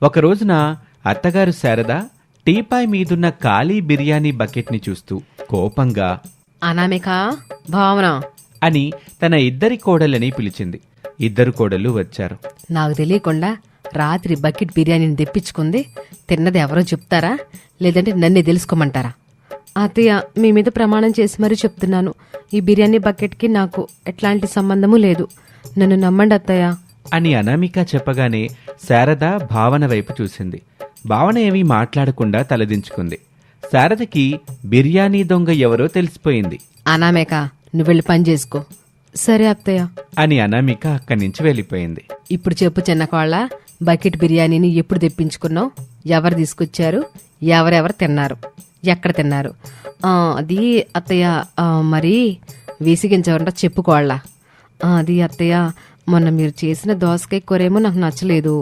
ఒకరోజున అత్తగారు శారద టీపాయ్ మీదున్న ఖాళీ బిర్యానీ బకెట్ని చూస్తూ కోపంగా అనామిక, భావన అని తన ఇద్దరి కోడళ్ళని పిలిచింది. ఇద్దరు కోడళ్ళు వచ్చారు. నాకు తెలియకుండా రాత్రి బకెట్ బిర్యానీని తెప్పించుకుంది తిన్నది ఎవరో చెప్తారా, లేదంటే నన్నే తెలుసుకోమంటారా? అత్తయ్య, మీ మీద ప్రమాణం చేసి మరీ చెప్తున్నాను, ఈ బిర్యానీ బకెట్కి నాకు ఎట్లాంటి సంబంధము లేదు. నన్ను నమ్మండి అత్తయ్య అని అనామిక చెప్పగానే శారద భావన వైపు చూసింది. భావన ఏమీ మాట్లాడకుండా తలదించుకుంది. శారదకి బిర్యానీ దొంగ ఎవరో తెలిసిపోయింది. అనామిక, నువ్వు వెళ్ళి పని చేసుకో. సరే అత్తయ్య అని అనామిక అక్కడి నుంచి వెళ్ళిపోయింది. ఇప్పుడు చెప్పు చిన్నకోళ్ళ, బకెట్ బిర్యానీని ఎప్పుడు తెప్పించుకున్నావు? ఎవరు తీసుకొచ్చారు? ఎవరెవరు తిన్నారు? ఎక్కడ తిన్నారు? అది అత్తయ్య, మరి విసిగించకుండా చెప్పుకోళ్ళ. అది అత్తయ్య, మొన్న మీరు చేసిన దోసకాయ కూరేమో నాకు నచ్చలేదు.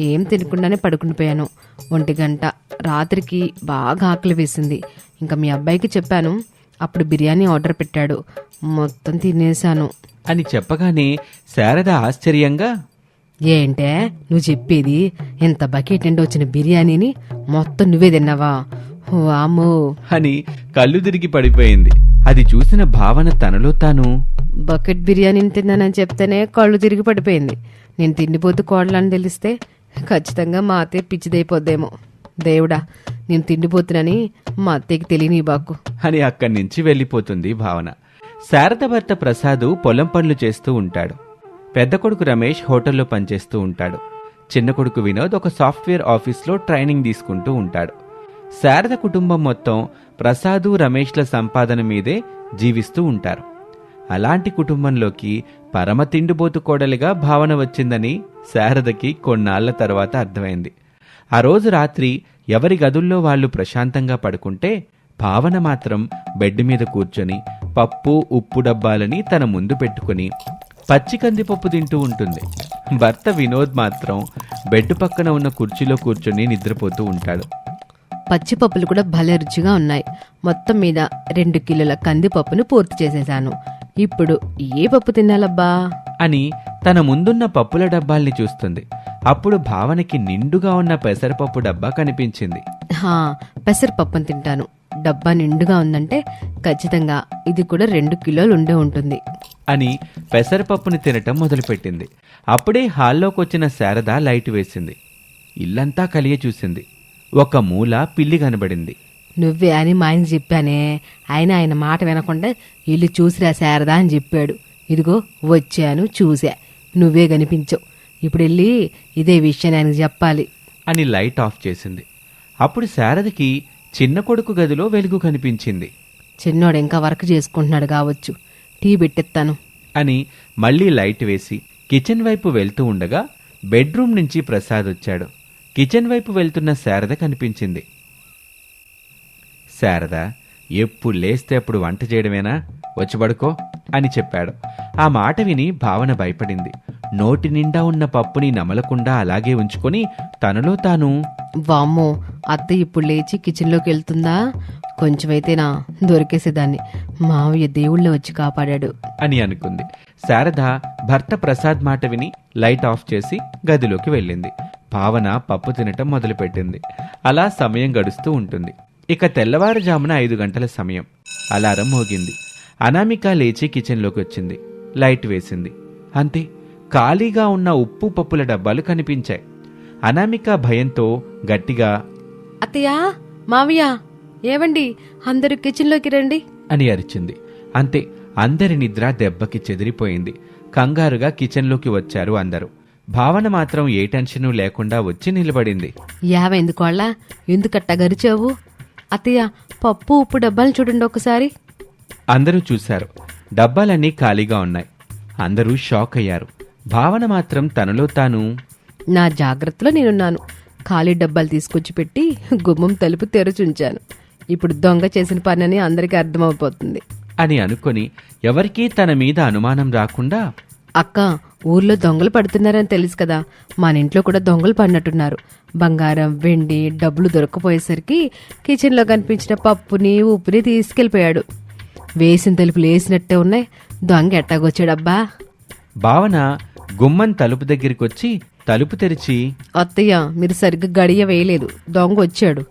ఏం తినకుండానే పడుకునిపోయాను. 1 గంట రాత్రికి బాగా ఆకలి వేసింది. ఇంకా మీ అబ్బాయికి చెప్పాను, అప్పుడు బిర్యానీ ఆర్డర్ పెట్టాడు. మొత్తం తినేశాను అని చెప్పగానే శారద ఆశ్చర్యంగా, ఏంటే నువ్వు చెప్పేది? ఇంత బకెట్ నిండి వచ్చిన బిర్యానీని మొత్తం నువ్వే తిన్నావా? వామ్మో అని కళ్ళు తిరిగి పడిపోయింది. అది చూసిన భావన తనలో తాను, బకెట్ బిర్యానీని తిన్నానని చెప్తేనే కళ్ళు తిరిగి పడిపోయింది. నేను తిండిపోతూ కోడలని తెలిస్తే ఖచ్చితంగా మా అత్తయ్య పిచ్చిదైపోద్దేమో. దేవుడా, నేను తిండిపోతునని మా అత్తయ్యకి తెలియని బాకు అని అక్కడి నుంచి వెళ్ళిపోతుంది భావన. శారద భర్త ప్రసాదు పొలం పనులు చేస్తూ ఉంటాడు. పెద్ద కొడుకు రమేష్ హోటల్లో పనిచేస్తూ ఉంటాడు. చిన్న కొడుకు వినోద్ ఒక సాఫ్ట్వేర్ ఆఫీస్లో ట్రైనింగ్ తీసుకుంటూ ఉంటాడు. శారద కుటుంబం మొత్తం ప్రసాదు రమేష్ల సంపాదన మీదే జీవిస్తూ ఉంటారు. అలాంటి కుటుంబంలోకి పరమ తిండిపోతు కోడలిగా భావన వచ్చిందని శారదకి కొన్నాళ్ల తర్వాత అర్థమైంది. ఆ రోజు రాత్రి ఎవరి గదుల్లో వాళ్ళు ప్రశాంతంగా పడుకుంటే భావన మాత్రం బెడ్ మీద కూర్చొని పప్పు ఉప్పు డబ్బాలని తన ముందు పెట్టుకుని పచ్చి కందిపప్పు తింటూ ఉంటుంది. భర్త వినోద్ మాత్రం బెడ్ పక్కన ఉన్న కుర్చీలో కూర్చొని నిద్రపోతూ ఉంటాడు. పచ్చిపప్పులు కూడా భలే రుచిగా ఉన్నాయి. మొత్తం మీద 2 కిలోల కందిపప్పును పూర్తి చేసేశాను. ఇప్పుడు ఏ పప్పు తినాలబ్బా అని తన ముందున్న పప్పుల డబ్బాల్ని చూస్తుంది. అప్పుడు భావనకి నిండుగా ఉన్న పెసరపప్పు డబ్బా కనిపించింది. పెసరపప్పుని తింటాను. డబ్బా నిండుగా ఉందంటే ఖచ్చితంగా ఇది కూడా 2 కిలోలు ఉండే ఉంటుంది అని పెసరపప్పుని తినటం మొదలుపెట్టింది. అప్పుడే హాల్లోకొచ్చిన శారద లైట్ వేసింది. ఇల్లంతా కలియ చూసింది. ఒక మూల పిల్లి కనబడింది. నువ్వే అని మా ఆయనకి చెప్పానే, ఆయన మాట వినకుండా ఇల్లు చూసిరా శారదా అని చెప్పాడు. ఇదిగో వచ్చాను, చూసా, నువ్వే కనిపించవు. ఇప్పుడు వెళ్ళి ఇదే విషయాన్ని ఆయనకు చెప్పాలి అని లైట్ ఆఫ్ చేసింది. అప్పుడు శారదకి చిన్న కొడుకు గదిలో వెలుగు కనిపించింది. చిన్నోడు ఇంకా వర్క్ చేసుకుంటున్నాడు కావచ్చు, టీ పెట్టెత్తాను అని మళ్లీ లైట్ వేసి కిచెన్ వైపు వెళ్తూ ఉండగా బెడ్రూమ్ నుంచి ప్రసాద్ వచ్చాడు. కిచెన్ వైపు వెళ్తున్న శారద కనిపించింది. శారద, ఎప్పుడు లేస్తే అప్పుడు వంట చేయడమేనా, వచ్చి పడుకో అని చెప్పాడు. ఆ మాట విని భావన భయపడింది. నోటి నిండా ఉన్న పప్పుని నమలకుండా అలాగే ఉంచుకొని తనలో తాను, వామ్మో, అత్త ఇప్పుడు లేచి కిచెన్లోకి వెళ్తుందా? కొంచెమైతేనా దొరికేసేదాన్ని. మావయ్య దేవుళ్ళ వచ్చి కాపాడాడు అని అనుకుంది. శారద భర్త ప్రసాద్ మాట విని లైట్ ఆఫ్ చేసి గదిలోకి వెళ్ళింది. భావన పప్పు తినటం మొదలుపెట్టింది. అలా సమయం గడుస్తూ ఉంటుంది. ఇక తెల్లవారుజామున 5 గంటల సమయం. అలారం మోగింది. అనామిక లేచి కిచెన్లోకి వచ్చింది. లైట్ వేసింది. అంతే, ఖాళీగా ఉన్న ఉప్పు పప్పుల డబ్బాలు కనిపించాయి. అనామిక భయంతో గట్టిగా, అత్తయ్య, మావయ్య, ఏవండి, అందరూ కిచెన్లోకి రండి అని అరిచింది. అంతే, అందరి నిద్ర దెబ్బకి చెదిరిపోయింది. కంగారుగా కిచెన్లోకి వచ్చారు అందరూ. భావన మాత్రం ఏ టెన్షను లేకుండా వచ్చి నిలబడింది. యావైంది కోళ్ళ, ఎందుకట్టా గరిచావు? అత్తయ్య, పప్పు ఉప్పు డబ్బాలు చూడండి ఒకసారి. అందరూ చూశారు. డబ్బాలన్నీ ఖాళీగా ఉన్నాయి. అందరూ షాక్ అయ్యారు. భావన మాత్రం తనలో తాను, నా జాగ్రత్తలో నేనున్నాను. ఖాళీ డబ్బాలు తీసుకొచ్చి పెట్టి గుమ్మం తలుపు తెరచుంచాను. ఇప్పుడు దొంగ చేసిన పనని అందరికీ అర్థమైపోతుంది అని అనుకొని ఎవరికీ తన మీద అనుమానం రాకుండా, అక్క, ఊర్లో దొంగలు పడుతున్నారని తెలుసు కదా, మన ఇంట్లో కూడా దొంగలు పడినట్టున్నారు. బంగారం, వెండి, డబ్బులు దొరకపోయేసరికి కిచెన్లో కనిపించిన పప్పుని ఉప్పుని తీసుకెళ్లిపోయాడు. వేసిన తలుపులు వేసినట్టే ఉన్నాయి. దొంగ ఎట్టాగొచ్చాడబ్బా? భావన గుమ్మం తలుపు దగ్గరికొచ్చి తలుపు తెరిచి, అత్తయ్య మీరు సరిగ్గా గడియ వేయలేదు, దొంగ వచ్చాడు.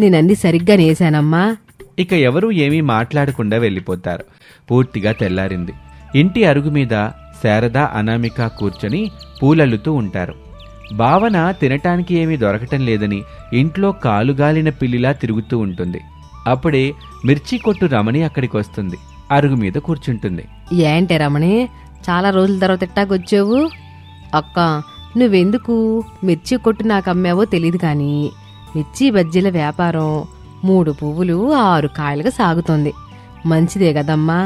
నేనన్నీ సరిగ్గా నేసానమ్మా. ఇక ఎవరూ ఏమీ మాట్లాడకుండా వెళ్ళిపోతారు. పూర్తిగా తెల్లారింది. ఇంటి అరుగు మీద శారద, అనామిక కూర్చొని పూలల్లుతూ ఉంటారు. భావన తినటానికి ఏమీ దొరకటం లేదని ఇంట్లో కాలుగాలిన పిల్లిలా తిరుగుతూ ఉంటుంది. అప్పుడే మిర్చి కొట్టు రమణి అక్కడికి వస్తుంది. అరుగు మీద కూర్చుంటుంది. ఏంటే రమణి, చాలా రోజుల తర్వాత ఎట్టాగొచ్చావు? అక్క, నువ్వెందుకు మిర్చి కొట్టు నాకు అమ్మావో తెలీదు కానీ మిర్చి బజ్జీల వ్యాపారం 3 పువ్వులు 6 కాయలుగా సాగుతోంది. మంచిదే కదమ్మా.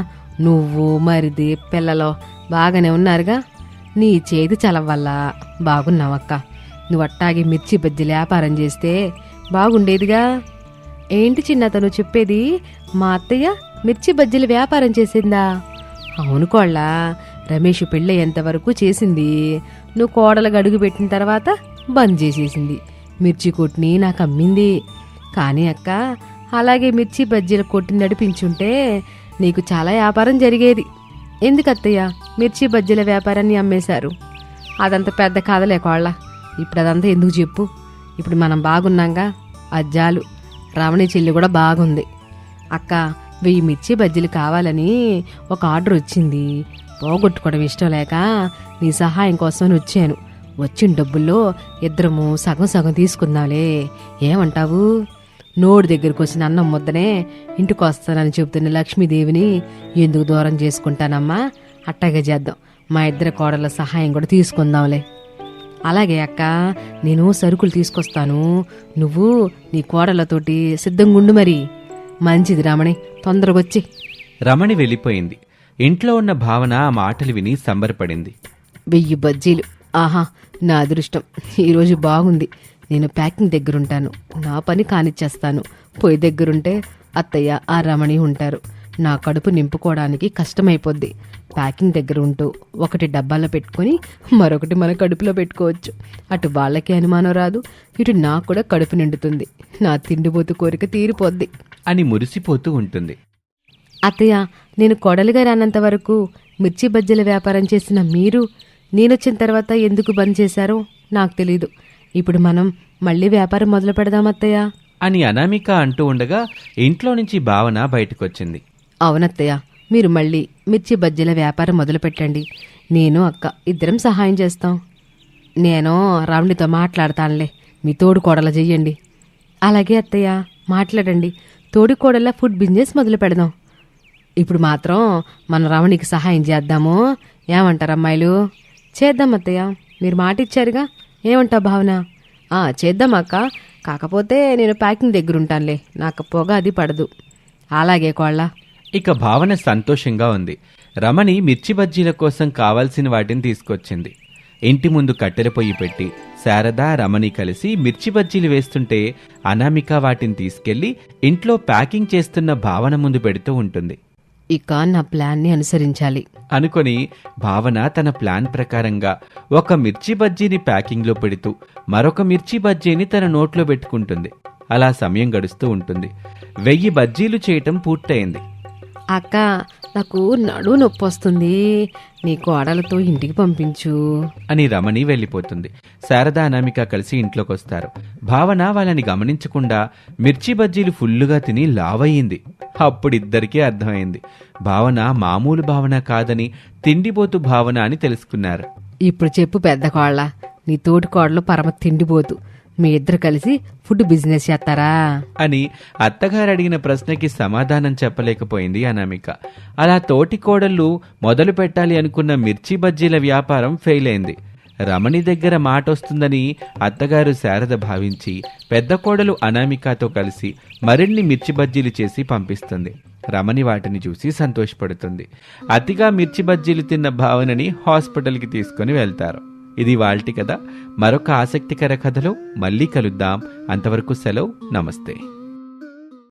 నువ్వు మరిది పిల్లలో బాగానే ఉన్నారుగా. నీ చేతి చలవ వల్ల బాగున్నావక్క. నువ్వు అట్టాగే మిర్చి బజ్జీల వ్యాపారం చేస్తే బాగుండేదిగా. ఏంటి చిన్నతను చెప్పేది? మా అత్తయ్య మిర్చి బజ్జీల వ్యాపారం చేసిందా? అవును కోళ్ళ, రమేష్ పెళ్ళయ్యేంతవరకు చేసింది. నువ్వు కోడలకు అడుగు పెట్టిన తర్వాత బంద్ చేసేసింది. మిర్చి కొట్టుని నాకు అమ్మింది. కానీ అక్క, అలాగే మిర్చి బజ్జీల కొట్టుని నడిపించుంటే నీకు చాలా వ్యాపారం జరిగేది. ఎందుకు అత్తయ్య మిర్చి బజ్జీల వ్యాపారాన్ని అమ్మేశారు? అదంత పెద్ద కాదలే కోళ్ళ. ఇప్పుడు అదంతా ఎందుకు చెప్పు. ఇప్పుడు మనం బాగున్నాంగా, అజ్జాలు. రమణి చెల్లి కూడా బాగుంది. అక్క, 1000 మిర్చి బజ్జీలు కావాలని ఒక ఆర్డర్ వచ్చింది. పోగొట్టుకోవడం ఇష్టం లేక నీ సహాయం కోసం వచ్చాను. వచ్చిన డబ్బుల్లో ఇద్దరము సగం సగం తీసుకుందాంలే, ఏమంటావు? నోడి దగ్గరకు వచ్చిన అన్నం ముద్దనే ఇంటికి వస్తానని చెబుతున్న లక్ష్మీదేవిని ఎందుకు దూరం చేసుకుంటానమ్మా? అట్టాగే చేద్దాం. మా ఇద్దరి కోడళ్ళ సహాయం కూడా తీసుకుందాంలే. అలాగే అక్క, నేను సరుకులు తీసుకొస్తాను. నువ్వు నీ కోడళ్ళతోటి సిద్ధంగుండు మరి. మంచిది రమణి, తొందరగొచ్చి. రమణి వెళ్ళిపోయింది. ఇంట్లో ఉన్న భావన ఆ మాటలు విని సంబరపడింది. 1000 బజ్జీలు, ఆహా, నా అదృష్టం ఈరోజు బాగుంది. నేను ప్యాకింగ్ దగ్గరుంటాను, నా పని కానిచ్చేస్తాను. పొయ్యి దగ్గరుంటే అత్తయ్య, ఆ రమణి ఉంటారు. నా కడుపు నింపుకోవడానికి కష్టమైపోద్ది. ప్యాకింగ్ దగ్గర ఉంటూ ఒకటి డబ్బాలో పెట్టుకొని మరొకటి మన కడుపులో పెట్టుకోవచ్చు. అటు వాళ్ళకి అనుమానం రాదు, ఇటు నాకు కూడా కడుపు నిండుతుంది. నా తిండిపోతు కోరిక తీరిపోద్ది అని మురిసిపోతూ ఉంటుంది. అత్తయ్య, నేను కోడలిగా రానంత వరకు మిర్చి బజ్జీల వ్యాపారం చేసిన మీరు నేనొచ్చిన తర్వాత ఎందుకు బంద్ చేశారో నాకు తెలీదు. ఇప్పుడు మనం మళ్ళీ వ్యాపారం మొదలు పెడదాం అత్తయ్య అని అనామిక అంటూ ఉండగా ఇంట్లో నుంచి భావన బయటకొచ్చింది. అవునత్తయ్య, మీరు మళ్ళీ మిర్చి బజ్జీల వ్యాపారం మొదలు పెట్టండి. నేను అక్క ఇద్దరం సహాయం చేస్తాం. నేను రావణితో మాట్లాడతానులే, మీ తోడు కోడల చెయ్యండి. అలాగే అత్తయ్య, మాట్లాడండి. తోడి కోడల ఫుడ్ బిజినెస్ మొదలు పెడదాం. ఇప్పుడు మాత్రం మన రావణికి సహాయం చేద్దాము. ఏమంటారు అమ్మాయిలు? చేద్దాం అత్తయ్య, మీరు మాట ఇచ్చారుగా. ఏమంటావు భావన? చేద్దాం అక్క, కాకపోతే నేను ప్యాకింగ్ దగ్గర ఉంటానులే, నాకు పొగ అది పడదు. అలాగే కోళ్ళ. ఇక భావన సంతోషంగా ఉంది. రమణి మిర్చి బజ్జీల కోసం కావాల్సిన వాటిని తీసుకొచ్చింది. ఇంటి ముందు కట్టెల పొయ్యి పెట్టి శారద, రమణి కలిసి మిర్చి బజ్జీలు వేస్తుంటే అనామిక వాటిని తీసుకెళ్లి ఇంట్లో ప్యాకింగ్ చేస్తున్న భావన ముందు పెడుతూ ఉంటుంది. ఇక నా ప్లాన్ని అనుసరించాలి అనుకొని భావన తన ప్లాన్ ప్రకారంగా ఒక మిర్చి బజ్జీని ప్యాకింగ్లో పెడుతూ మరొక మిర్చి బజ్జీని తన నోట్లో పెట్టుకుంటుంది. అలా సమయం గడుస్తూ ఉంటుంది. 1000 బజ్జీలు చేయటం పూర్తయింది. అక్క, నాకు నడుము నొప్పి వస్తుంది, నీ కోడలతో ఇంటికి పంపించు అని రమణి వెళ్ళిపోతుంది. శారద, అనామిక కలిసి ఇంట్లోకొస్తారు. భావన వాళ్ళని గమనించకుండా మిర్చి బజ్జీలు ఫుల్లుగా తిని లావయ్యింది. అప్పుడిద్దరికీ అర్థమైంది, భావన మామూలు భావన కాదని తిండిపోతు భావన అని తెలుసుకున్నారు. ఇప్పుడు చెప్పు పెద్ద కోళ్ళ, నీ తోటి కోడలు పరమ తిండిపోతు, మీ ఇద్దరు కలిసి ఫుడ్ బిజినెస్ చేస్తారా అని అత్తగారు అడిగిన ప్రశ్నకి సమాధానం చెప్పలేకపోయింది అనామిక. అలా తోటి కోడళ్ళు మొదలు పెట్టాలి అనుకున్న మిర్చి బజ్జీల వ్యాపారం ఫెయిల్ అయింది. రమణి దగ్గర మాట వస్తుందని అత్తగారు శారద భావించి పెద్ద కోడలు అనామికతో కలిసి మరిన్ని మిర్చి బజ్జీలు చేసి పంపిస్తుంది. రమణి వాటిని చూసి సంతోషపడుతుంది. అతిగా మిర్చి బజ్జీలు తిన్న భావనని హాస్పిటల్కి తీసుకుని వెళ్తారు. ఇది వాల్టి కథ. మరొక ఆసక్తికర కథలో మళ్ళీ కలుద్దాం. అంతవరకు సెలవు, నమస్తే.